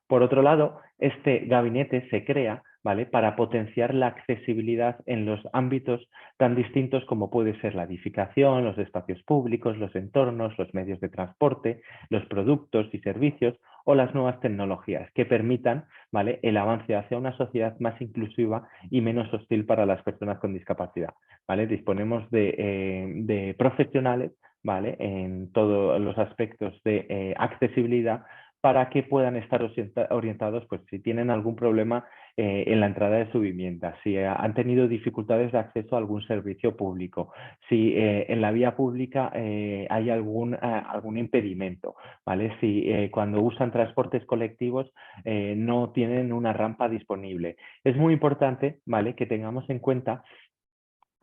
Por otro lado, este gabinete se crea, ¿vale?, para potenciar la accesibilidad en los ámbitos tan distintos como puede ser la edificación, los espacios públicos, los entornos, los medios de transporte, los productos y servicios o las nuevas tecnologías que permitan, ¿vale?, el avance hacia una sociedad más inclusiva y menos hostil para las personas con discapacidad, ¿vale? Disponemos de profesionales, ¿vale?, en todos los aspectos de accesibilidad para que puedan estar orientados, pues si tienen algún problema en la entrada de su vivienda, si han tenido dificultades de acceso a algún servicio público, si en la vía pública hay algún impedimento, ¿vale? Si cuando usan transportes colectivos no tienen una rampa disponible. Es muy importante, ¿vale?, que tengamos en cuenta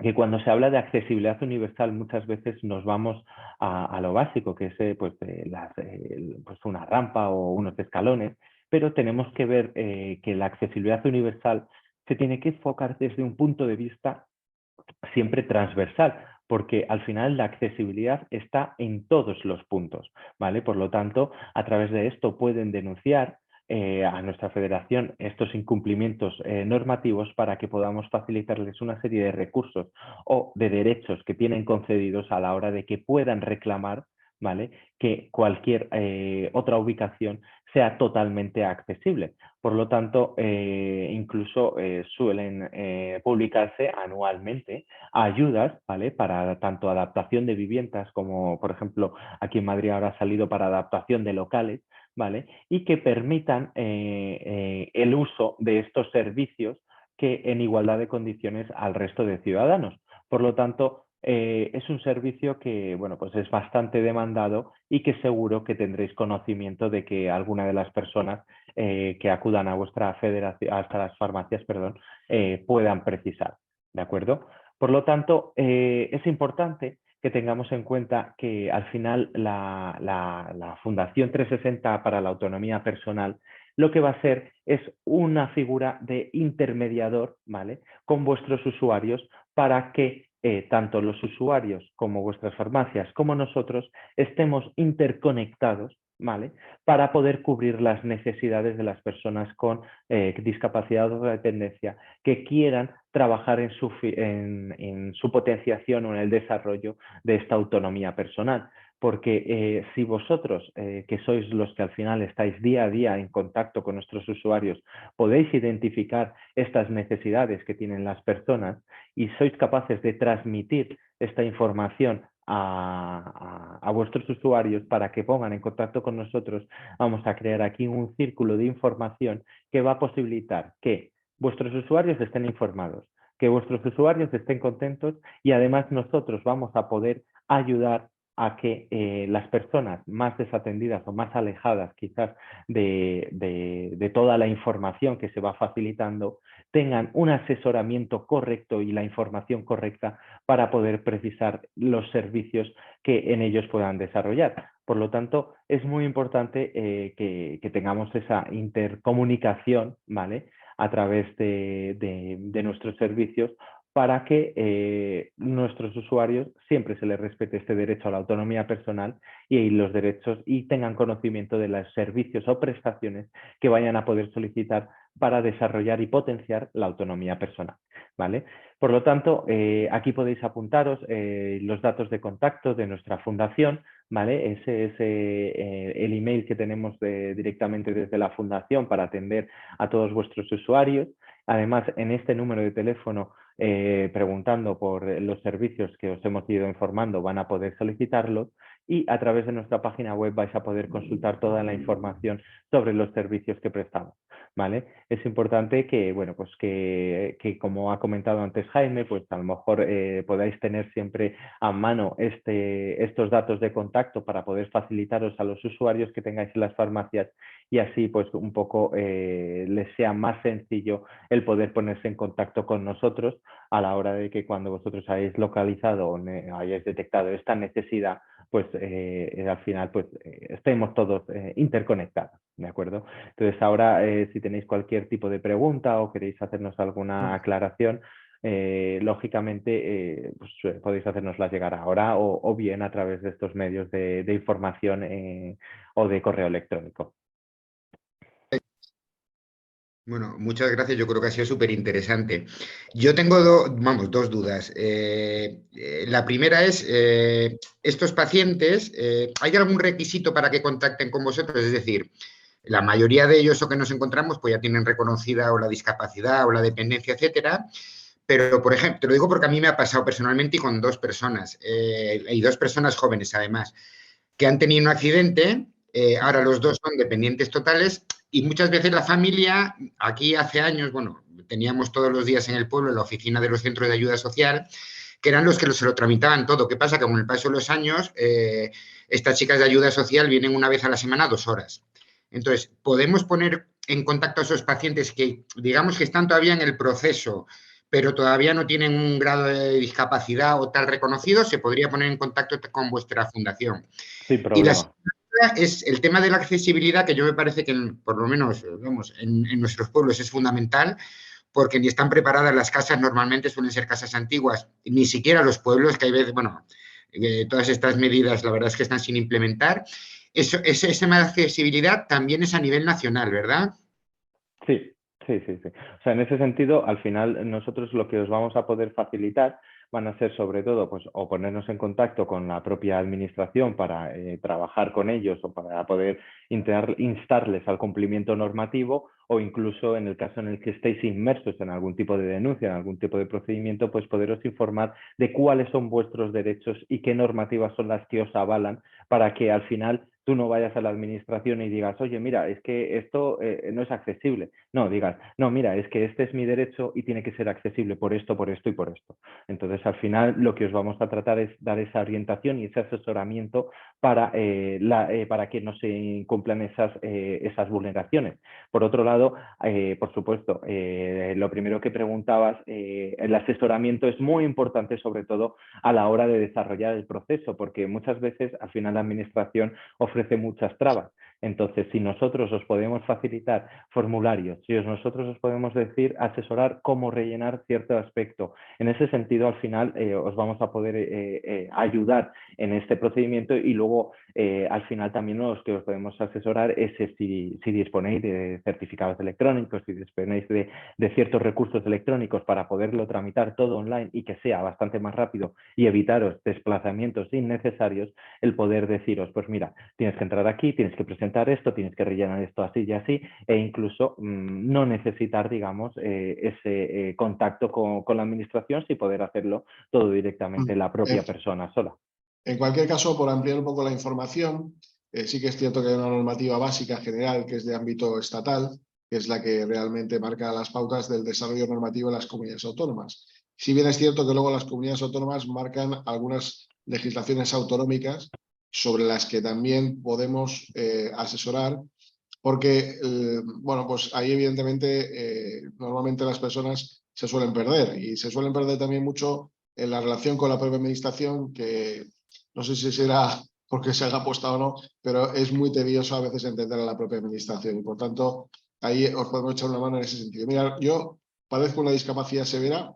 que cuando se habla de accesibilidad universal muchas veces nos vamos a lo básico, que es pues una rampa o unos escalones, pero tenemos que ver que la accesibilidad universal se tiene que enfocar desde un punto de vista siempre transversal, porque al final la accesibilidad está en todos los puntos, ¿vale? Por lo tanto, a través de esto pueden denunciar a nuestra federación estos incumplimientos normativos para que podamos facilitarles una serie de recursos o de derechos que tienen concedidos a la hora de que puedan reclamar, ¿vale?, que cualquier otra ubicación sea totalmente accesible. Por lo tanto, incluso suelen publicarse anualmente ayudas, ¿vale?, para tanto adaptación de viviendas como, por ejemplo, aquí en Madrid ahora ha salido para adaptación de locales, ¿vale?, y que permitan el uso de estos servicios que en igualdad de condiciones al resto de ciudadanos. Por lo tanto, es un servicio que, bueno, pues es bastante demandado y que seguro que tendréis conocimiento de que alguna de las personas que acudan a vuestra federación, hasta las farmacias, perdón, puedan precisar, ¿de acuerdo? Por lo tanto, es importante que tengamos en cuenta que al final la Fundación 360 para la Autonomía Personal lo que va a ser es una figura de intermediador, ¿vale?, con vuestros usuarios para que tanto los usuarios como vuestras farmacias como nosotros estemos interconectados, ¿vale?, para poder cubrir las necesidades de las personas con discapacidad o dependencia que quieran trabajar en su potenciación o en el desarrollo de esta autonomía personal. Porque si vosotros, que sois los que al final estáis día a día en contacto con nuestros usuarios, podéis identificar estas necesidades que tienen las personas y sois capaces de transmitir esta información a vuestros usuarios para que pongan en contacto con nosotros, vamos a crear aquí un círculo de información que va a posibilitar que vuestros usuarios estén informados, que vuestros usuarios estén contentos y además nosotros vamos a poder ayudar a que las personas más desatendidas o más alejadas quizás de toda la información que se va facilitando tengan un asesoramiento correcto y la información correcta para poder precisar los servicios que en ellos puedan desarrollar. Por lo tanto, es muy importante que tengamos esa intercomunicación, ¿vale?, a través de nuestros servicios para que nuestros usuarios siempre se les respete este derecho a la autonomía personal y los derechos y tengan conocimiento de los servicios o prestaciones que vayan a poder solicitar para desarrollar y potenciar la autonomía personal, ¿vale? Por lo tanto, aquí podéis apuntaros los datos de contacto de nuestra fundación, ¿vale? Ese es el email que tenemos directamente desde la fundación para atender a todos vuestros usuarios. Además, en este número de teléfono, preguntando por los servicios que os hemos ido informando, van a poder solicitarlos y a través de nuestra página web vais a poder consultar toda la información sobre los servicios que prestamos, ¿vale? Es importante que, bueno, pues que como ha comentado antes Jaime, pues a lo mejor podáis tener siempre a mano estos datos de contacto para poder facilitaros a los usuarios que tengáis en las farmacias y así pues un poco les sea más sencillo el poder ponerse en contacto con nosotros a la hora de que cuando vosotros hayáis localizado o hayáis detectado esta necesidad, pues al final pues estemos todos interconectados, ¿de acuerdo? Entonces ahora si tenéis cualquier tipo de pregunta o queréis hacernos alguna aclaración, lógicamente pues, podéis hacérnosla llegar ahora o bien a través de estos medios de información o de correo electrónico. Bueno, muchas gracias. Yo creo que ha sido súper interesante. Yo tengo dos dudas. La primera es, estos pacientes, ¿hay algún requisito para que contacten con vosotros? Es decir, la mayoría de ellos o que nos encontramos pues ya tienen reconocida o la discapacidad o la dependencia, etcétera. Pero, por ejemplo, te lo digo porque a mí me ha pasado personalmente y con dos personas, y dos personas jóvenes además, que han tenido un accidente, ahora los dos son dependientes totales y muchas veces la familia, aquí hace años, bueno, teníamos todos los días en el pueblo la oficina de los centros de ayuda social, que eran los que se lo tramitaban todo. ¿Qué pasa? Que con el paso de los años, estas chicas de ayuda social vienen una vez a la semana 2 horas. Entonces, podemos poner en contacto a esos pacientes que, digamos, que están todavía en el proceso, pero todavía no tienen un grado de discapacidad o tal reconocido, se podría poner en contacto con vuestra fundación. Sin Y la problema. segunda es el tema de la accesibilidad, que yo me parece que, por lo menos, vamos, en nuestros pueblos es fundamental, porque ni están preparadas las casas, normalmente suelen ser casas antiguas, ni siquiera los pueblos, que hay veces, bueno, todas estas medidas la verdad es que están sin implementar. Ese tema de accesibilidad también es a nivel nacional, ¿verdad? Sí, sí, sí, sí. O sea, en ese sentido, al final nosotros lo que os vamos a poder facilitar van a ser sobre todo, pues, o ponernos en contacto con la propia administración para trabajar con ellos o para poder instarles al cumplimiento normativo o incluso en el caso en el que estéis inmersos en algún tipo de denuncia, en algún tipo de procedimiento, pues poderos informar de cuáles son vuestros derechos y qué normativas son las que os avalan para que al final tú no vayas a la administración y digas, oye, mira, es que esto no es accesible. No, digas, no, mira, es que este es mi derecho y tiene que ser accesible por esto y por esto. Entonces, al final, lo que os vamos a tratar es dar esa orientación y ese asesoramiento para que no se incumplan esas vulneraciones. Por otro lado, por supuesto, lo primero que preguntabas, el asesoramiento es muy importante, sobre todo a la hora de desarrollar el proceso, porque muchas veces al final la administración ofrece muchas trabas. Entonces, si nosotros os podemos facilitar formularios, si nosotros os podemos decir, asesorar cómo rellenar cierto aspecto, en ese sentido, al final, os vamos a poder ayudar en este procedimiento y luego, al final, también los que os podemos asesorar es si disponéis de certificados electrónicos, si disponéis de ciertos recursos electrónicos para poderlo tramitar todo online y que sea bastante más rápido y evitaros desplazamientos innecesarios, el poder deciros, pues mira, tienes que entrar aquí, tienes que presentar esto, tienes que rellenar esto así y así, e incluso no necesitar, digamos, ese contacto con la administración, si poder hacerlo todo directamente la propia persona sola. En cualquier caso, por ampliar un poco la información, sí que es cierto que hay una normativa básica general que es de ámbito estatal, que es la que realmente marca las pautas del desarrollo normativo de las comunidades autónomas. Si bien es cierto que luego las comunidades autónomas marcan algunas legislaciones autonómicas sobre las que también podemos asesorar, porque, bueno, pues ahí evidentemente normalmente las personas se suelen perder y se suelen perder también mucho en la relación con la propia administración, que no sé si será porque se haga apuesta o no, pero es muy tedioso a veces entender a la propia administración y por tanto ahí os podemos echar una mano en ese sentido. Mira, yo padezco una discapacidad severa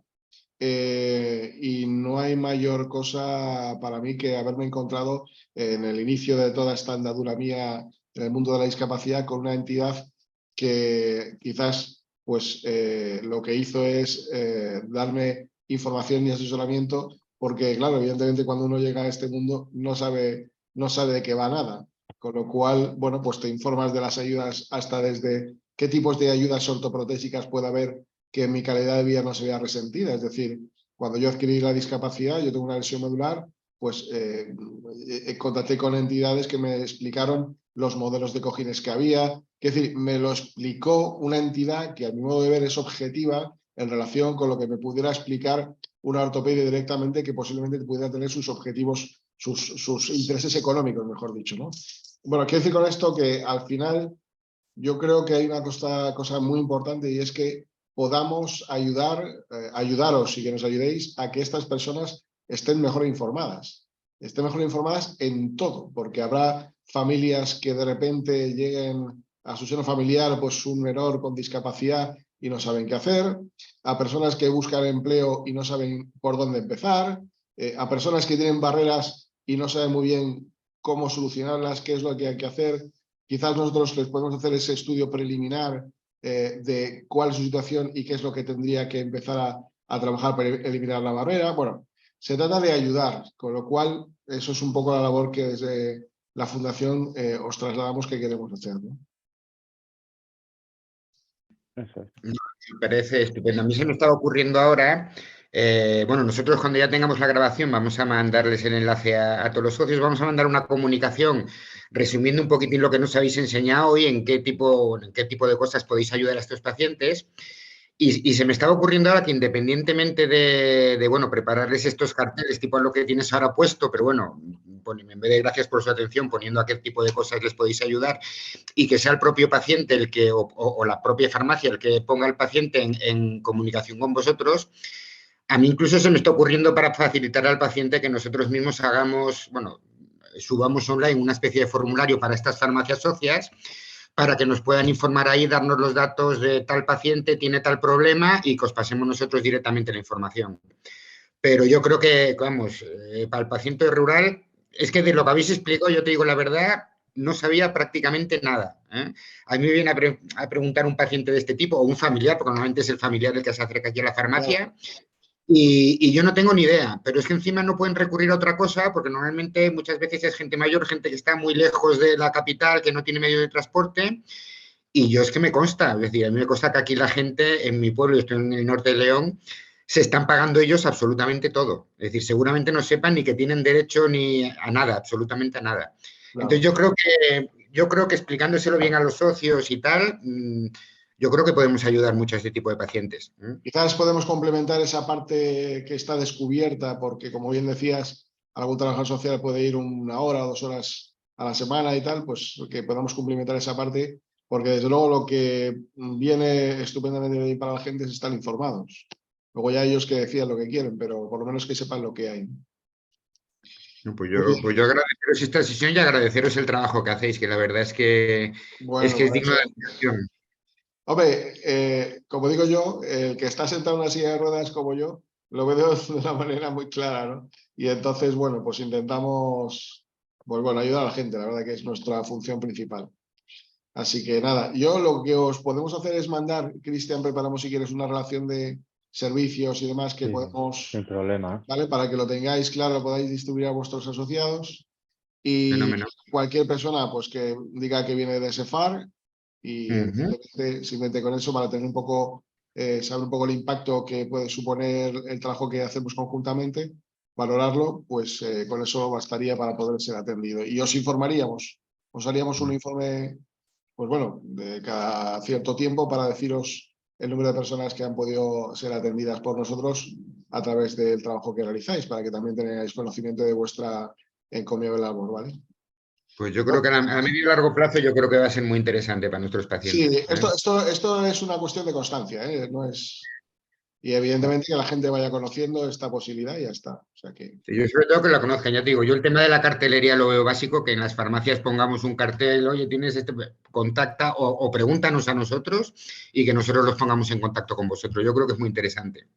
y no hay mayor cosa para mí que haberme encontrado en el inicio de toda esta andadura mía en el mundo de la discapacidad con una entidad que quizás pues lo que hizo es darme información y asesoramiento, porque claro, evidentemente cuando uno llega a este mundo no sabe de qué va nada, con lo cual, bueno, pues te informas de las ayudas hasta desde qué tipos de ayudas ortoprotésicas puede haber que mi calidad de vida no se vea resentida. Es decir, cuando yo adquirí la discapacidad, yo tengo una lesión medular, pues contacté con entidades que me explicaron los modelos de cojines que había. Es decir, me lo explicó una entidad que a mi modo de ver es objetiva en relación con lo que me pudiera explicar una ortopedia directamente, que posiblemente pudiera tener sus objetivos, sus intereses económicos, mejor dicho, ¿no? Bueno, quiero decir con esto que al final yo creo que hay una cosa muy importante y es que podamos ayudaros y que nos ayudéis a que estas personas estén mejor informadas en todo, porque habrá familias que de repente lleguen a su seno familiar pues un menor con discapacidad y no saben qué hacer, a personas que buscan empleo y no saben por dónde empezar, a personas que tienen barreras y no saben muy bien cómo solucionarlas, qué es lo que hay que hacer. Quizás nosotros les podemos hacer ese estudio preliminar de cuál es su situación y qué es lo que tendría que empezar a trabajar para eliminar la barrera. Bueno, se trata de ayudar, con lo cual eso es un poco la labor que desde la Fundación os trasladamos que queremos hacer, ¿no? Eso es. Me parece estupendo. A mí se me estaba ocurriendo ahora, bueno, nosotros cuando ya tengamos la grabación vamos a mandarles el enlace a todos los socios, vamos a mandar una comunicación resumiendo un poquitín lo que nos habéis enseñado y en qué tipo de cosas podéis ayudar a estos pacientes. Y se me estaba ocurriendo ahora que independientemente de, bueno, prepararles estos carteles tipo lo que tienes ahora puesto, pero bueno, en vez de gracias por su atención, poniendo a qué tipo de cosas les podéis ayudar y que sea el propio paciente el que, o la propia farmacia el que ponga al paciente en comunicación con vosotros, a mí incluso se me está ocurriendo para facilitar al paciente que nosotros mismos hagamos, bueno, subamos online una especie de formulario para estas farmacias socias para que nos puedan informar ahí, darnos los datos de tal paciente, tiene tal problema y que os pasemos nosotros directamente la información. Pero yo creo que, vamos, para el paciente rural, es que de lo que habéis explicado, yo te digo la verdad, no sabía prácticamente nada. A mí me viene a preguntar un paciente de este tipo o un familiar, porque normalmente es el familiar el que se acerca aquí a la farmacia, y yo no tengo ni idea, pero es que encima no pueden recurrir a otra cosa porque normalmente muchas veces es gente mayor, gente que está muy lejos de la capital, que no tiene medio de transporte. Y yo es que me consta, es decir, a mí me consta que aquí la gente en mi pueblo, yo estoy en el norte de León, se están pagando ellos absolutamente todo. Es decir, seguramente no sepan ni que tienen derecho ni a nada, absolutamente a nada. Claro. Entonces yo creo que explicándoselo bien a los socios y tal, yo creo que podemos ayudar mucho a este tipo de pacientes. Quizás podemos complementar esa parte que está descubierta, porque como bien decías, algún trabajador social puede ir 1 hora o 2 horas a la semana y tal, pues que podamos complementar esa parte, porque desde luego lo que viene estupendamente bien para la gente es estar informados. Luego ya ellos que decidan lo que quieren, pero por lo menos que sepan lo que hay. Pues yo agradeceros esta sesión y agradeceros el trabajo que hacéis, que la verdad es que Bueno, es digno de admiración. hombre, como digo yo, el que está sentado en una silla de ruedas como yo, lo veo de una manera muy clara, ¿no? Y entonces, bueno, pues intentamos, pues bueno, ayudar a la gente, la verdad que es nuestra función principal. Así que nada, yo lo que os podemos hacer es mandar, Cristian, preparamos si quieres una relación de servicios y demás que Sí, podemos, sin problema. ¿vale? Para que lo tengáis claro, lo podáis distribuir a vuestros asociados y Fenómeno. cualquier persona pues que diga que viene de SEFAR y simplemente con eso para tener un poco, saber un poco el impacto que puede suponer el trabajo que hacemos conjuntamente, valorarlo, pues con eso bastaría para poder ser atendido. Y os informaríamos, os haríamos un informe, pues bueno, de cada cierto tiempo para deciros el número de personas que han podido ser atendidas por nosotros a través del trabajo que realizáis, para que también tengáis conocimiento de vuestra encomiable labor, ¿vale? Pues yo creo que a medio y largo plazo yo creo que va a ser muy interesante para nuestros Sí, pacientes. esto es una cuestión de constancia, ¿eh? No es... Y evidentemente que la gente vaya conociendo esta posibilidad y ya está. O sea que... Yo sobre todo que la conozcan, ya te digo, yo el tema de la cartelería lo veo básico, que en las farmacias pongamos un cartel, oye, tienes este, contacta o pregúntanos a nosotros y que nosotros los pongamos en contacto con vosotros. Yo creo que es muy interesante.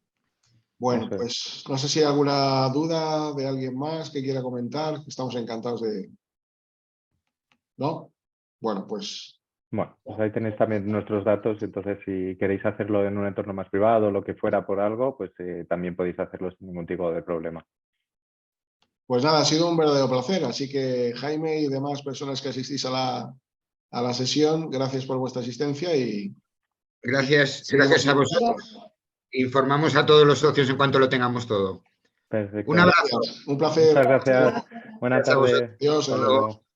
Bueno, Eso es. pues no sé si hay alguna duda de alguien más que quiera comentar. Estamos encantados de... ¿No? Bueno, pues... Bueno, pues ahí tenéis también nuestros datos, entonces si queréis hacerlo en un entorno más privado o lo que fuera por algo, pues también podéis hacerlo sin ningún tipo de problema. Pues nada, ha sido un verdadero placer. Así que Jaime y demás personas que asistís a la sesión, gracias por vuestra asistencia y Gracias, seguimos gracias en a contacto. vosotros. Informamos a todos los socios en cuanto lo tengamos todo. Un Perfecto. abrazo. Un placer. Muchas gracias. Buena Gracias a vosotros. tarde. Adiós. Hasta luego.